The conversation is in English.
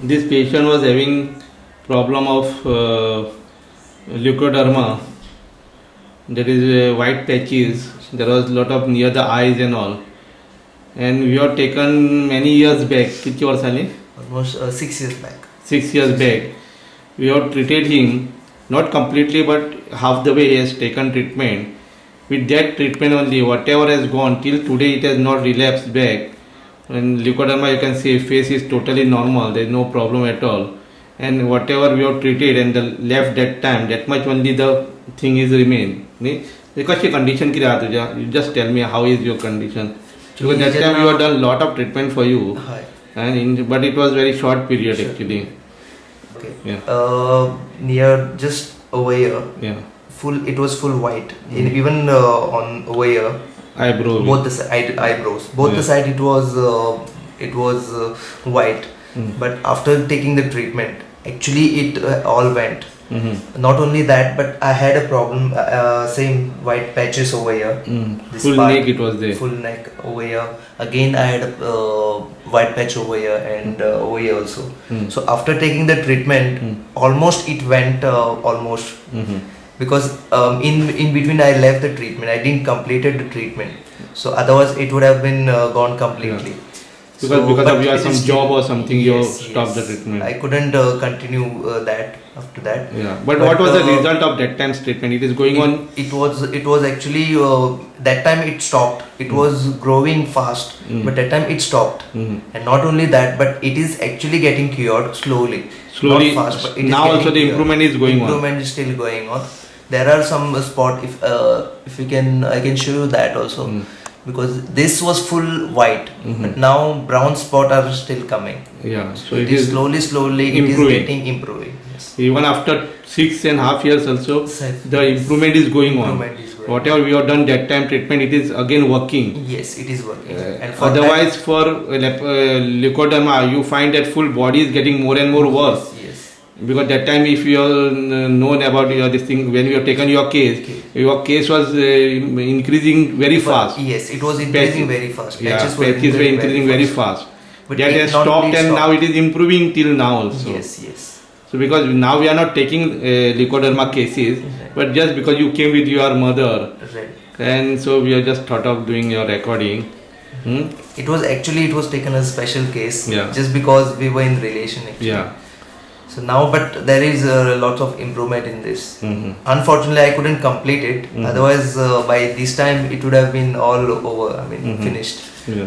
This patient was having problem of Leucoderma. There is white patches. There was lot of near the eyes and all. And we have taken many years back. Which year was Almost 6 years back. 6 years back. We have treated him, not completely, but half the way he has taken treatment. With that treatment only, whatever has gone till today, it has not relapsed back. And Leucoderma, you can see face is totally normal. There is no problem at all. And whatever we have treated and the left that time, that much only the thing is remain. Because your condition you just tell me how is your condition. Because that time we have done lot of treatment for you. But it was very short period actually. Okay. Yeah. Near just over here. Yeah. It was full white. Even on over here. Eyebrows. Both the eyebrows. Both the side it was white. But after taking the treatment, actually it all went. Not only that, but I had a problem. Same white patches over here. This Full part, neck it was there. Full neck over here. Again, I had a white patch over here and over here also. So after taking the treatment, almost it went almost. Because in between I left the treatment. I didn't completed the treatment. So otherwise it would have been gone completely. Yeah. Because of your some job or something, you stopped the treatment. I couldn't continue that after that. Yeah. But what was the result of that time's treatment? It is going on. It was actually that time it stopped. It was growing fast, but that time it stopped. And not only that, but it is actually getting cured slowly. Slowly. Not fast, but it now is also the improvement is going on. Improvement is still going on. There are some spot if you can I can show you that also. Because this was full white, but now brown spot are still coming. Yeah, so it is slowly improving. it is getting improving. Yes. Even after 6.5 years also, the improvement is going on. Whatever we have done that time treatment, it is again working. Yes, it is working. And otherwise, for Leucoderma, you find that full body is getting more and more worse. Because that time if you have known about this thing, when we have taken your case was increasing very fast. Yes, it was increasing very fast. Patches were increasing very fast. But that has stopped and now it is improving till now also. Yes. So because now we are not taking Leucoderma cases, but just because you came with your mother. And so we have just thought of doing your recording. It was taken as a special case just because we were in relation actually. Yeah. So now, but there is lots of improvement in this. Unfortunately, I couldn't complete it. Otherwise, by this time, it would have been all over. I mean, finished. Yeah.